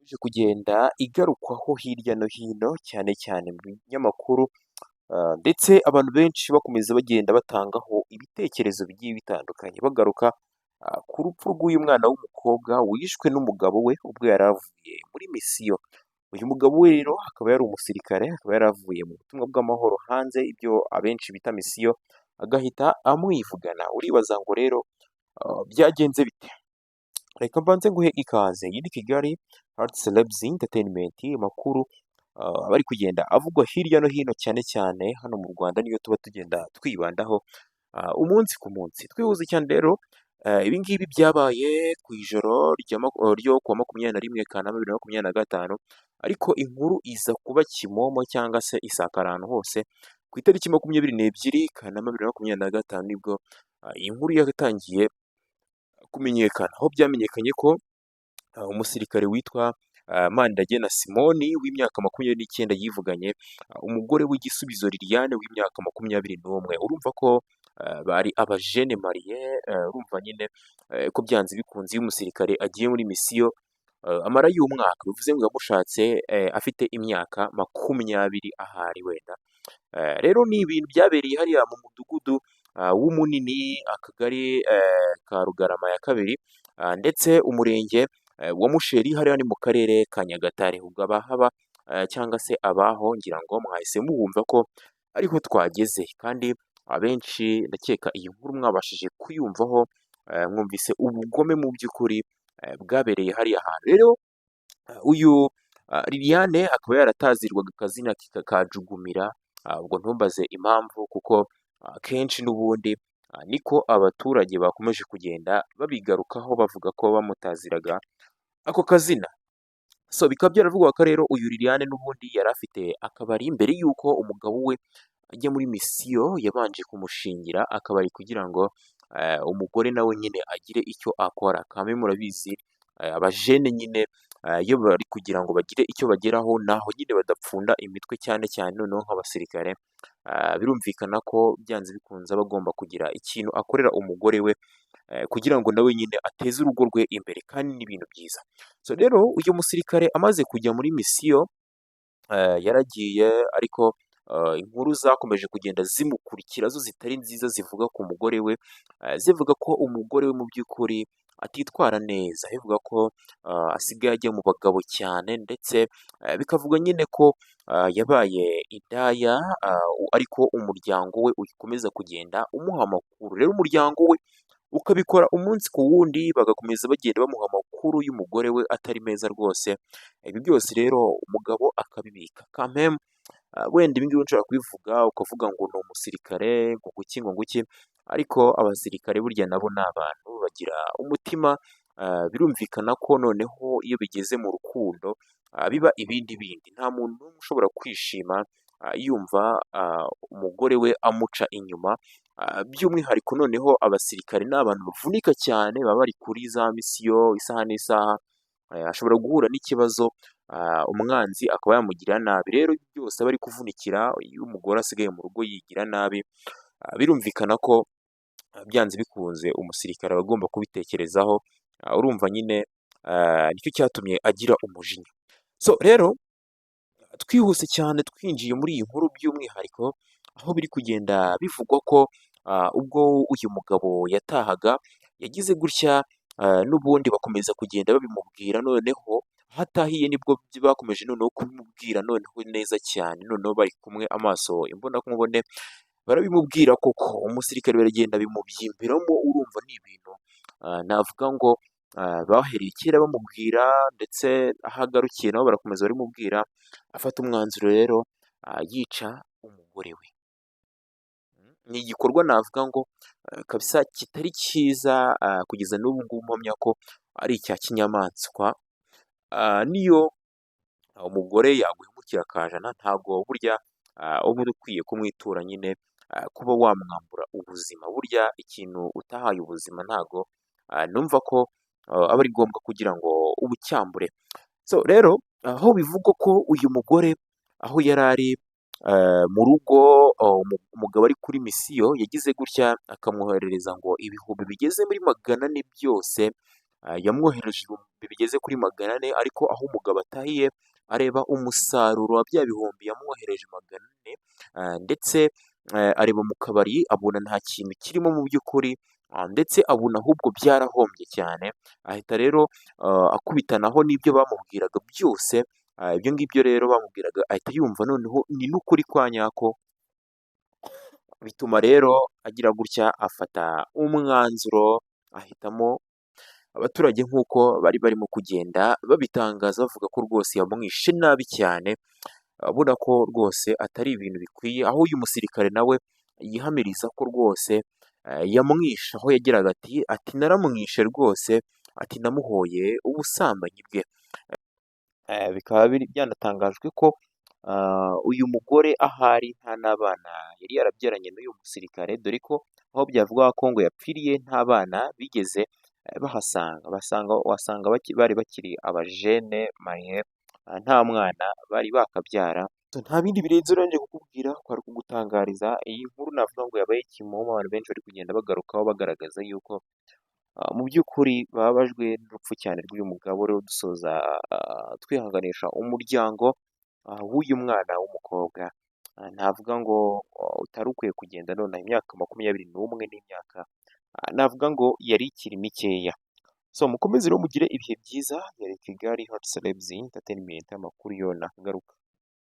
ikomeje kugenda igarukwaho hirya no hino cyane cyane mu binyamakuru, ndetse abantu benshi bakomeza bagenda batangaho ibitekerezo bigiye bitandukanye bagaruka ku rupfu rw'uyu mwana w'umukobwa wishwe n'umugabo we ubwo yari avuye muri misiyo. Uyu mugabo we rero akaba yari umusirikare, akaba yari avuye mu butumwa bw'amahoro hanze, ibyo abenshi bita misiyo, agahita amwivugana. Uribaza ngo rero byagenze bite? Reka mbanze nguhe ikaze. Iyi ni Kigali Heart Celebs Entertainment, amakuru aba ari kugenda avugwa hirya no hino cyane cyane hano mu Rwanda, niyo tuba tugenda twibandaho umunsi ku munsi. Twihuze cyane rero, ibi ngibi byabaye ku ijoro ryo kuwa 21 Kanama 2025, ariko inkuru iza kuba kimomo cyangwa se isakara ahantu hose ku itariki 22 Kanama 2025, nibwo iyi nkuru yatangiye kumenyekana, aho byamenyekanye ko umusirikare witwa Mandagena Simoni w'imyaka 29 yivuganye umugore w'Igisubizo Liliane w'imyaka 21. Urumva ko bari abajene mariye, urumva nyine ko byanze bikunze iyo umusirikare agiye muri misiyo amara y'umwaka, bivuze ngo yamushatse afite imyaka 20 ahari wenda. Rero ni ibintu byabereye hariya mu mudugudu w'Umunini, akagari ka Rugarama ya kabiri, ndetse umurenge wa Musheri, hariya ni mu karere ka Nyagatare. Ubwo abahaba cyangwa se abaho ngira ngo mwahise mubumva ko ariho twageze, kandi abenshi ndakeka iyi nkuru mwabashije kuyumvaho, mwumvise ubugome mu by'ukuri bwabereye hariya hantu. Rero uyu Liliane akaba yaratazirwaga akazina ka Jugumira, ubwo ntumbaze impamvu kuko kenshi n'ubundi niko abaturage bakomeje kugenda babigarukaho bavuga ko bamutaziraga ako kazina. So bikaba byaravugwaga ko rero uyu Liliane n'ubundi yari afite akabari, mbere y'uko umugabo we ajya muri misiyo yabanje kumushingira akabari kugira ngo umugore nawe nyine agire icyo akora. Kamwe murabizi abajene nyine iyo bari kugira ngo bagire icyo bageraho, naho nyine badapfunda imitwe cyane cyane noneho nk'abasirikare. Birumvikana ko byanze bikunze aba agomba kugira ikintu akorera umugore we, kugira ngo nawe nyine ateze urugo rwe imbere, kandi n'ibintu byiza. So rero uyu musirikare amaze kujya muri misiyo yaragiye, ariko inkuru zakomeje kugenda zimukurikira zo zitari nziza, zivuga ku mugore we, zivuga ko umugore we mu by'ukuri atitwara neza, bivuga ko asigaye ajya mu bagabo cyane, ndetse bikavuga nyine ko yabaye indaya, ariko umuryango we ukomeza kugenda umuha amakuru. Rero umuryango we ukabikora umunsi ku wundi, bagakomeza bagenda bamuha amakuru y'umugore we atari meza rwose. Ibi byose rero umugabo akabibika kampemu. Wenda ibi ngibi nshobora kubivuga ukavuga ngo ni umusirikare ngo guki ngo guki, ariko abasirikare burya nabo ni abantu bagira umutima. Birumvikana ko noneho iyo bigeze mu rukundo biba ibindi bindi. Nta muntu n'umwe ushobora kwishima yumva umugore we amuca inyuma. By'umwihariko noneho abasirikare ni abantu bavunika cyane, baba bari kuri za misiyo isaha n'isaha, ashobora guhura n'ikibazo umwanzi akaba yamugirira nabi. Rero byose aba ari kuvunikira, iyo umugore asigaye mu rugo yigira nabi, birumvikana ko byanze bikunze umusirikare aba agomba kubitekerezaho. Urumva nyine nicyo cyatumye agira umujinya. So rero twihuse cyane twinjiye muri iyi nkuru, by'umwihariko aho biri kugenda bivugwa ko ubwo uyu mugabo yatahaga yagize gutya, n'ubundi bakomeza kugenda babimubwira, noneho aho atahiye nibwo bakomeje noneho kubimubwira noneho neza cyane, noneho bari kumwe amaso imbonankubone barabimubwira koko. Umusirikare baragenda bimubyimbiramo. Urumva ni ibintu navuga ngo bahereye kera bamubwira, ndetse aho agarukiye nabo barakomeza barimubwira, afata umwanzuro rero yica umugore we. Ni igikorwa navuga ngo kabisa kitari cyiza, kugeza n'ubu ngubu mpamya ko ari icya kinyamaswa. Niyo umugore yaguhemukira akajana, ntabwo burya uba ukwiye kumwitura nyine kuba wamwambura ubuzima. Burya ikintu utahaye ubuzima ntabwo numva ko aba ari ngombwa kugira ngo ubucyambure. So rero aho bivugwa ko uyu mugore aho yari ari mu rugo, umugabo ari kuri misiyo yagize gutya akamwoherereza ngo ibihumbi bigeze muri 400 byose, yamwohereje ibihumbi ibihumbi bigeze kuri 400 ariko aho umugabo atahiye areba umusaruro wa bya bihumbi yamwohereje 400 ndetse areba mu kabari abona nta kintu kirimo mu by'ukuri ndetse abona ahubwo byarahombye cyane, ahita rero akubitanaho n'ibyo bamubwiraga byose, ibyo ngibyo rero bamubwiraga ahita yumva noneho ni n'ukuri kwa nyako, bituma rero agira gutya afata umwanzuro ahitamo abaturage nk'uko bari barimo kugenda babitangaza bavuga ko rwose yamwishe nabi cyane, abona ko rwose atari ibintu bikwiye, aho uyu musirikare nawe yihamiriza ko rwose yamwishe, aho yagiraga ati naramwishe rwose, ati namuhoye ubusambanyi bwe. Bikaba byanatangajwe ko uyu mugore ahari nta n'abana yari yarabyaranye n'uyu musirikare, dore ko aho byavugaga ko ngo yapfiriye nta bana bigeze bahasanga, wasanga bari bakiri abajene mariye, nta mwana bari bakabyara. Nta bindi birenze rero nje kukubwira, kwari kugutangariza iyi nkuru navuga ngo yabaye kimomo, abantu benshi bari kugenda bagarukaho bagaragaza yuko mu by'ukuri bababajwe n'urupfu cyane rw'uyu mugabo. Rero dusoza twihanganisha umuryango w'uyu mwana w'umukobwa, navuga ngo utari ukwiye kugenda nonaha imyaka 21 n'imyaka navuga ngo yari ikiri mikeya. So mukomeze rero mugire ibihe byiza, yari Kigali Hot Celebs Entertainment, amakuru yo nakagaruka.